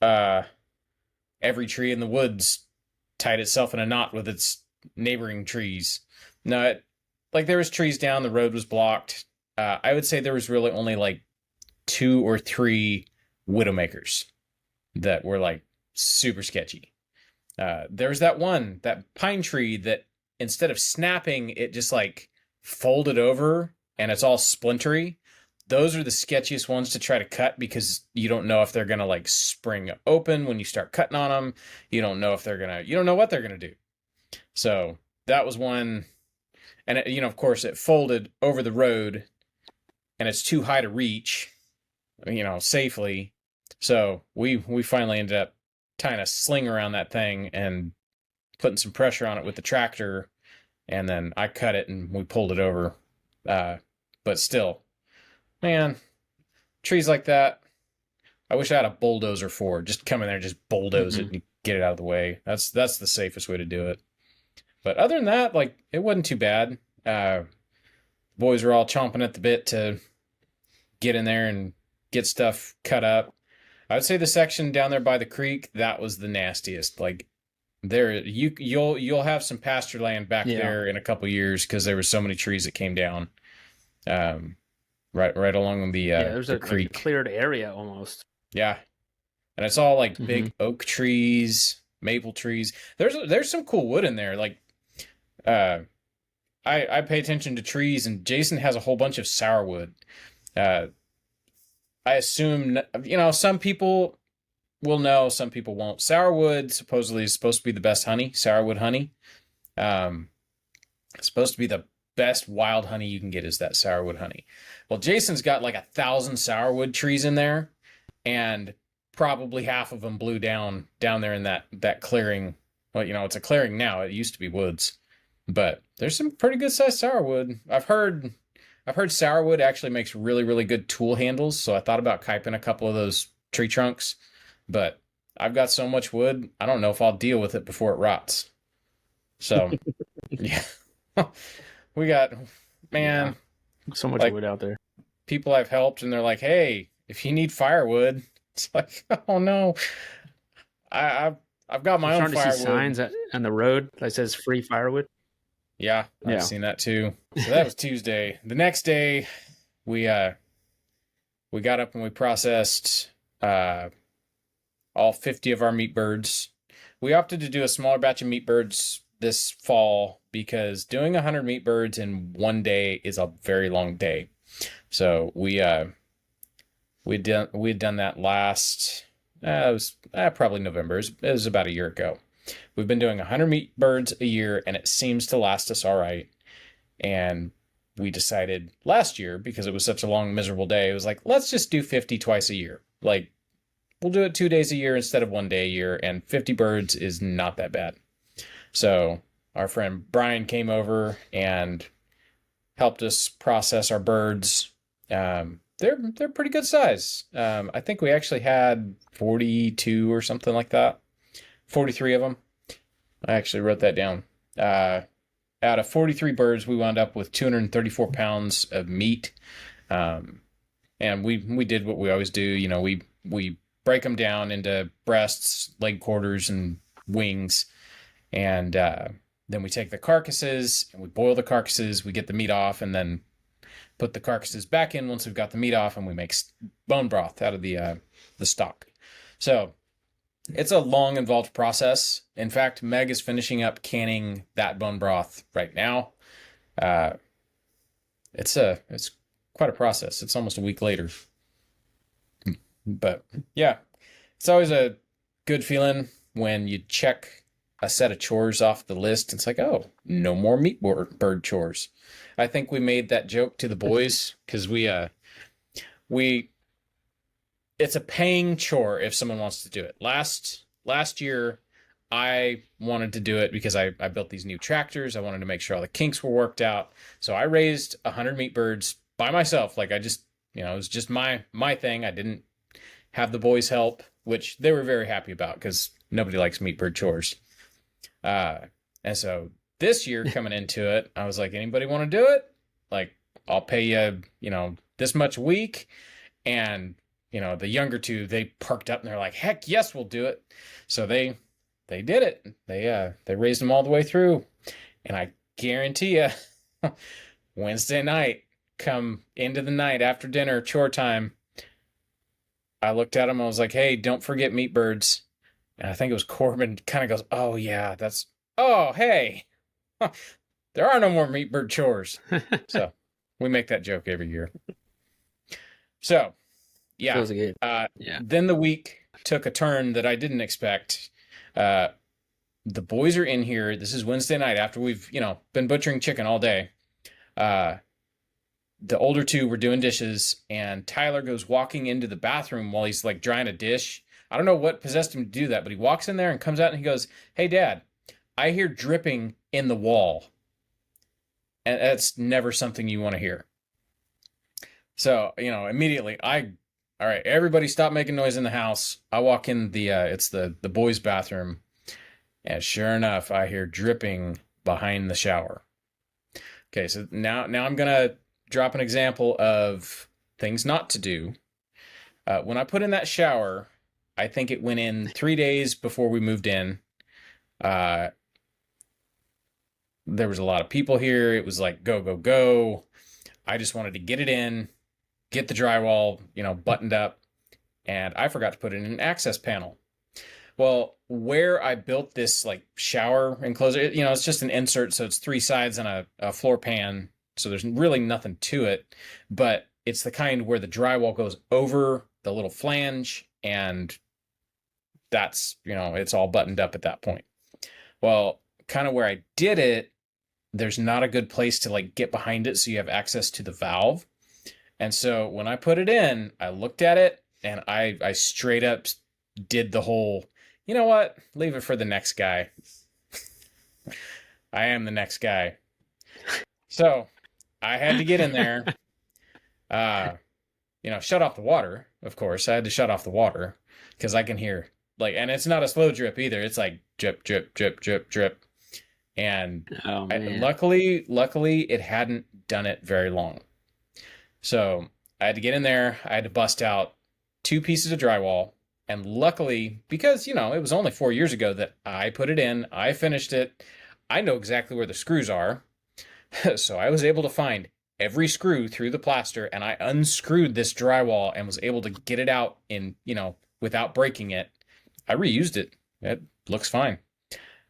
every tree in the woods tied itself in a knot with its neighboring trees. No, there was trees down, the road was blocked. I would say there was really only 2 or 3 widowmakers that were super sketchy. There was that pine tree that instead of snapping, it just folded over and it's all splintery. Those are the sketchiest ones to try to cut, because you don't know if they're going to spring open when you start cutting on them. You don't know if you don't know what they're going to do. So that was one. And it, of course it folded over the road, and it's too high to reach, safely. So we finally ended up tying a sling around that thing and putting some pressure on it with the tractor. And then I cut it and we pulled it over. But still, man, trees like that, I wish I had a bulldozer for it. Just come in there, just bulldoze it and get it out of the way. That's the safest way to do it. But other than that, like, it wasn't too bad. Boys were all chomping at the bit to get in there and get stuff cut up. I would say the section down there by the creek, that was the nastiest. Like, there, you'll have some pasture land back there in a couple years because there were so many trees that came down. Right along the there's the creek. like a cleared area almost. Yeah, and it's all like big oak trees, maple trees. There's some cool wood in there. Like, I pay attention to trees, and Jason has a whole bunch of sourwood. I assume, some people will know, some people won't. Sourwood supposedly is supposed to be the best honey, sourwood honey. It's supposed to be the best wild honey you can get is that sourwood honey. Well, Jason's got like 1,000 sourwood trees in there, and probably half of them blew down there in that clearing. Well, it's a clearing now. It used to be woods, but there's some pretty good sized sourwood. I've heard sourwood actually makes really, really good tool handles, so I thought about kiping a couple of those tree trunks, but I've got so much wood, I don't know if I'll deal with it before it rots. So, yeah. We got, man. So much wood out there. People I've helped, and they're like, hey, if you need firewood, it's like, oh no. I've got my own firewood. To see signs on the road that says free firewood. Yeah, I've seen that too. So that was Tuesday. The next day, we got up and we processed all 50 of our meat birds. We opted to do a smaller batch of meat birds this fall because doing 100 meat birds in one day is a very long day. So we'd done that last, it was probably November. It was about a year ago. We've been doing 100 meat birds a year, and it seems to last us all right. And we decided last year, because it was such a long, miserable day, it was like, let's just do 50 twice a year. Like, we'll do it 2 days a year instead of 1 day a year, and 50 birds is not that bad. So our friend Brian came over and helped us process our birds. They're pretty good size. I think we actually had 42 or something like that. 43 of them. I actually wrote that down. Out of 43 birds, we wound up with 234 pounds of meat. And we did what we always do. We break them down into breasts, leg quarters, and wings. And then we take the carcasses and we boil the carcasses. We get the meat off and then put the carcasses back in once we've got the meat off, and we make bone broth out of the stock. So it's a long, involved process. In fact, Meg is finishing up canning that bone broth right now. It's quite a process. It's almost a week later. But yeah, it's always a good feeling when you check a set of chores off the list. It's like, oh, no more meat bird chores. I think we made that joke to the boys because it's a paying chore if someone wants to do it. Last year, I wanted to do it because I built these new tractors. I wanted to make sure all the kinks were worked out. So I raised 100 meat birds by myself. Like, I just, it was just my thing. I didn't have the boys help, which they were very happy about because nobody likes meat bird chores. And so this year coming into it, I was like, anybody want to do it? Like, I'll pay you, this much a week. And, the younger two, they perked up and they're like, heck yes, we'll do it. So they did it. They raised them all the way through. And I guarantee you, Wednesday night, come into the night after dinner, chore time, I looked at them. I was like, hey, don't forget meat birds. And I think it was Corbin kind of goes, oh yeah, hey, there are no more meat bird chores. So we make that joke every year. So yeah. Then the week took a turn that I didn't expect. The boys are in here. This is Wednesday night after we've, been butchering chicken all day. The older two were doing dishes, and Tyler goes walking into the bathroom while he's like drying a dish. I don't know what possessed him to do that, but he walks in there and comes out and he goes, hey, Dad, I hear dripping in the wall. And that's never something you want to hear. So, immediately I all right, everybody stop making noise in the house. I walk in it's the boys' bathroom, and sure enough, I hear dripping behind the shower. Okay, so now I'm gonna drop an example of things not to do. When I put in that shower, I think it went in 3 days before we moved in. Uh, there was a lot of people here. It was like go, go, go. I just wanted to get it in, get the drywall, buttoned up, and I forgot to put in an access panel. Well, where I built this like shower enclosure, it's just an insert, so it's 3 sides and a floor pan, so there's really nothing to it, but it's the kind where the drywall goes over the little flange, and that's, it's all buttoned up at that point. Well, kind of where I did it, there's not a good place to like get behind it so you have access to the valve. And so when I put it in, I looked at it and I straight up did the whole, you know what? Leave it for the next guy. I am the next guy. So I had to get in there, shut off the water, of course. I had to shut off the water because I can hear and it's not a slow drip either. It's like drip, drip, drip, drip, drip. And luckily it hadn't done it very long. So I had to get in there. I had to bust out 2 pieces of drywall. And luckily, because, it was only 4 years ago that I put it in, I finished it. I know exactly where the screws are. So I was able to find every screw through the plaster, and I unscrewed this drywall and was able to get it out without breaking it. I reused it. It looks fine.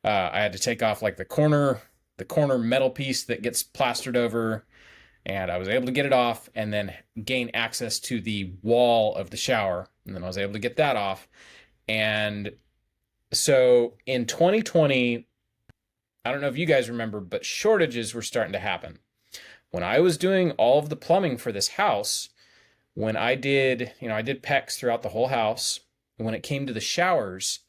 I had to take off like the corner metal piece that gets plastered over, and I was able to get it off and then gain access to the wall of the shower. And then I was able to get that off. And so in 2020, I don't know if you guys remember, but shortages were starting to happen. When I was doing all of the plumbing for this house, when I did PEX throughout the whole house, when it came to the showers,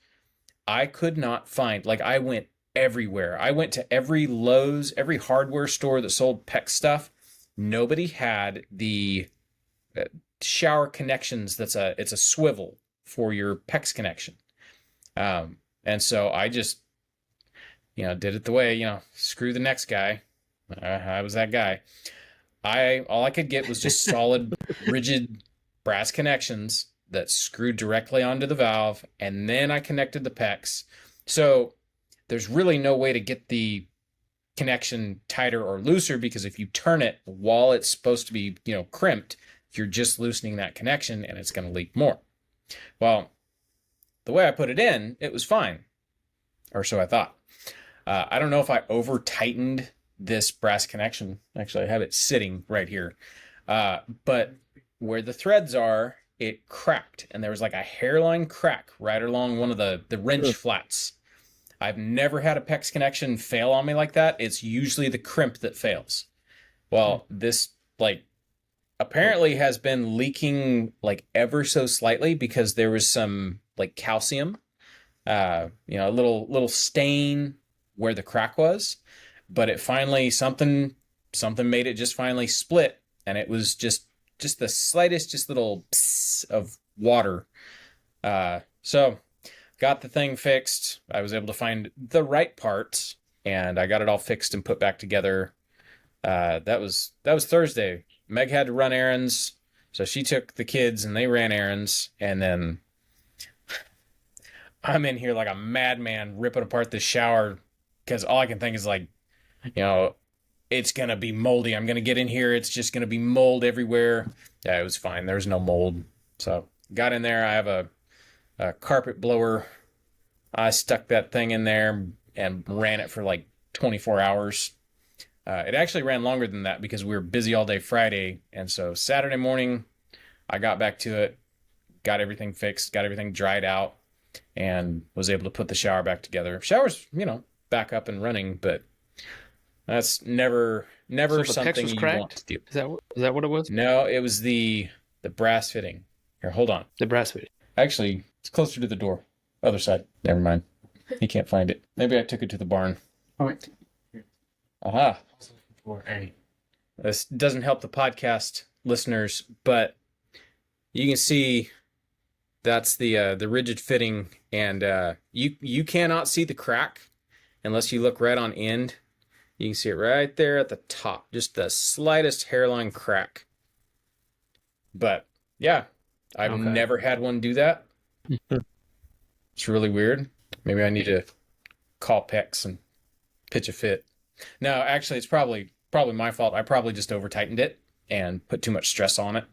I could not find, I went everywhere. I went to every Lowe's, every hardware store that sold PEX stuff. Nobody had the shower connections. It's a swivel for your PEX connection. And so I just, did it the way, screw the next guy. I was that guy. All I could get was just solid, rigid brass connections that screwed directly onto the valve, and then I connected the PEX. So there's really no way to get the connection tighter or looser, because if you turn it while it's supposed to be, crimped, you're just loosening that connection and it's going to leak more. Well, the way I put it in, it was fine. Or so I thought. I don't know if I over tightened this brass connection. Actually, I have it sitting right here. But where the threads are, it cracked, and there was like a hairline crack right along one of the wrench flats. I've never had a PEX connection fail on me like that. It's usually the crimp that fails. Well, this apparently has been leaking ever so slightly because there was some calcium, a little stain where the crack was, but it finally, something made it just finally split, and it was just the slightest, just little pss of water. So got the thing fixed. I was able to find the right parts, and I got it all fixed and put back together. That was Thursday. Meg had to run errands, so she took the kids and they ran errands, and then I'm in here like a madman ripping apart this shower because all I can think is it's going to be moldy. I'm going to get in here. It's just going to be mold everywhere. Yeah, it was fine. There was no mold. So got in there. I have a carpet blower. I stuck that thing in there and ran it for 24 hours. It actually ran longer than that because we were busy all day Friday. And so Saturday morning, I got back to it, got everything fixed, got everything dried out, and was able to put the shower back together. Shower's, back up and running, but that's never So the something PEX was you cracked? want to do. Is that what it was? No, it was the brass fitting. Here, hold on. The brass fitting. Actually, it's closer to the door. Other side. Never mind. He can't find it. Maybe I took it to the barn. Oh, wait. Aha. For a This doesn't help the podcast listeners, but you can see that's the rigid fitting, and you cannot see the crack unless you look right on end. You can see it right there at the top, just the slightest hairline crack. But yeah, I've Okay. never had one do that. It's really weird. Maybe I need to call Pex and pitch a fit. No, actually, it's probably my fault. I probably just over tightened it and put too much stress on it.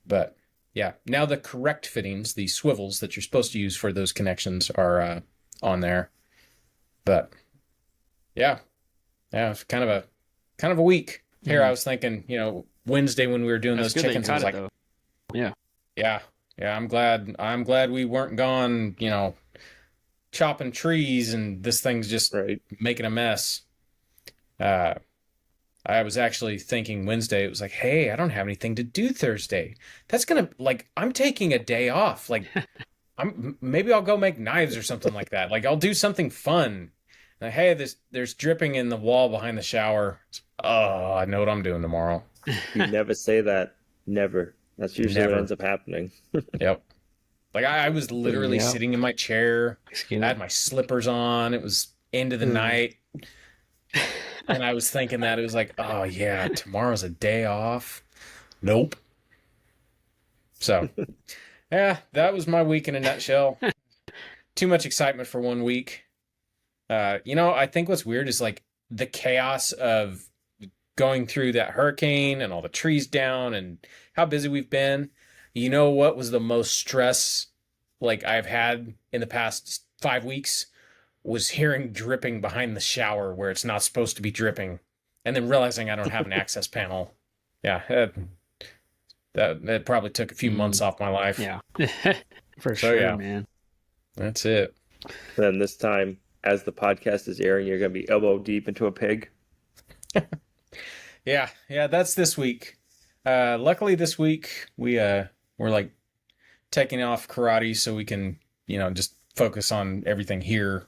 But yeah, now the correct fittings, the swivels that you're supposed to use for those connections, are on there. But yeah, it's kind of a week. Here, I was thinking, Wednesday when we were doing That's those good that you chickens, I was caught like, it, though. Yeah. yeah, I'm glad we weren't gone, chopping trees and this thing's just Right. making a mess. I was actually thinking Wednesday, it was like, hey, I don't have anything to do Thursday. That's gonna, I'm taking a day off. Maybe I'll go make knives or something like that. I'll do something fun. Like, hey, there's dripping in the wall behind the shower. Oh, I know what I'm doing tomorrow. You never say that. Never. That's usually Never. what ends up happening. Yep. I was literally Yep. sitting in my chair. Excuse I me. had my slippers on. It was end of the night. And I was thinking that it was like, oh yeah, tomorrow's a day off. Nope. So, yeah, that was my week in a nutshell. Too much excitement for 1 week. I think what's weird is the chaos of going through that hurricane and all the trees down and how busy we've been. You know what was the most stress I've had in the past 5 weeks was hearing dripping behind the shower where it's not supposed to be dripping, and then realizing I don't have an access panel. Yeah, that probably took a few months off my life. Yeah. For So, sure, yeah. man. That's it. Then this time, as the podcast is airing, you're going to be elbow deep into a pig. Yeah, that's this week. Luckily this week we're taking off karate so we can, just focus on everything here.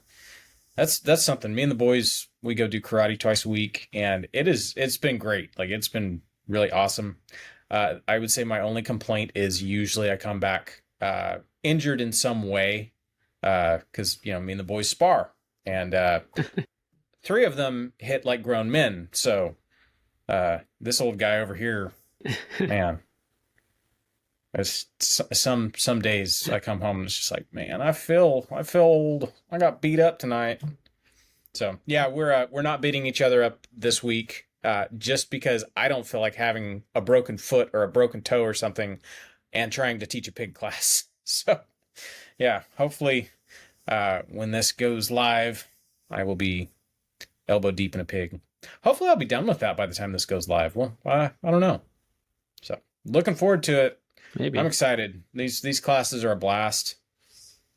That's something. Me and the boys, we go do karate twice a week, and it's been great. It's been really awesome. I would say my only complaint is usually I come back injured in some way, because me and the boys spar, and 3 of them hit like grown men. So this old guy over here, man, some days I come home and it's just like, man, I feel old. I got beat up tonight. So yeah, we're not beating each other up this week, just because I don't feel like having a broken foot or a broken toe or something and trying to teach a pig class. So yeah, hopefully when this goes live, I will be elbow deep in a pig. Hopefully I'll be done with that by the time this goes live. Well, I don't know. So looking forward to it. Maybe. I'm excited. These classes are a blast.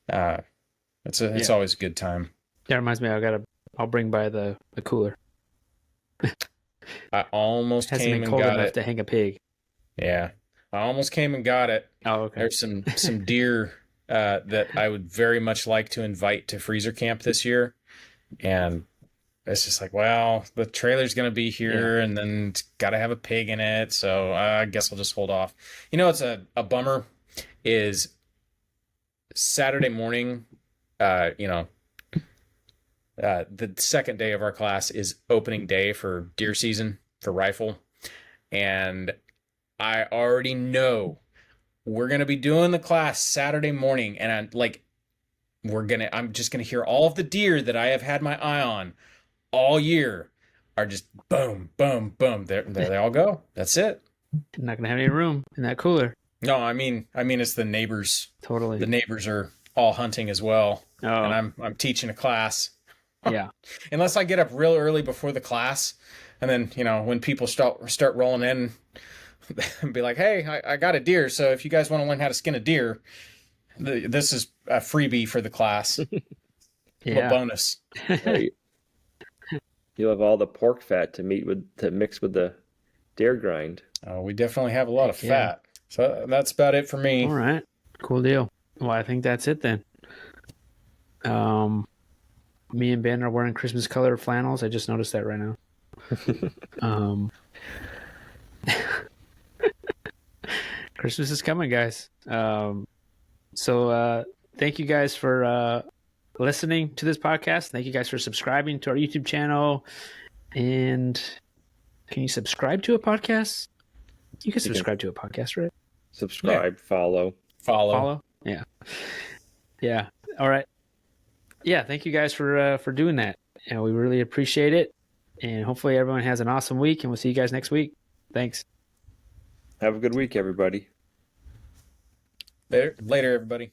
It's always a good time. That reminds me, I'll bring by the cooler. I almost Hasn't came been and cold got enough it. to hang a pig. Yeah, I almost came and got it. Oh, okay. There's some deer that I would very much like to invite to freezer camp this year, and it's just like, well, the trailer's gonna be here, and then it's got to have a pig in it, so I guess I'll just hold off. It's a bummer is Saturday morning. The second day of our class is opening day for deer season for rifle, and I already know we're gonna be doing the class Saturday morning, and I'm just gonna hear all of the deer that I have had my eye on all year are just boom, boom, boom. There they all go. That's it. I'm not gonna have any room in that cooler. No, I mean it's the neighbors. Totally. The neighbors are all hunting as well, Oh, and I'm teaching a class. yeah. Unless I get up real early before the class, and then when people start rolling in, and be like, hey, I got a deer, so if you guys want to learn how to skin a deer, this is a freebie for the class. Yeah. A bonus. Right. You'll have all the pork fat to mix with the deer grind. We definitely have a lot of Yeah. fat. So that's about it for me. All right. Cool deal. Well, I think that's it then. Me and Ben are wearing Christmas colored flannels. I just noticed that right now. Christmas is coming, guys. So thank you guys for listening to this podcast. Thank you guys for subscribing to our YouTube channel. And can you subscribe to a podcast? You can subscribe to a podcast, right? Subscribe, follow. Yeah. Yeah. All right. Yeah. Thank you guys for doing that. And we really appreciate it. And hopefully everyone has an awesome week, and we'll see you guys next week. Thanks. Have a good week, everybody. Later, everybody.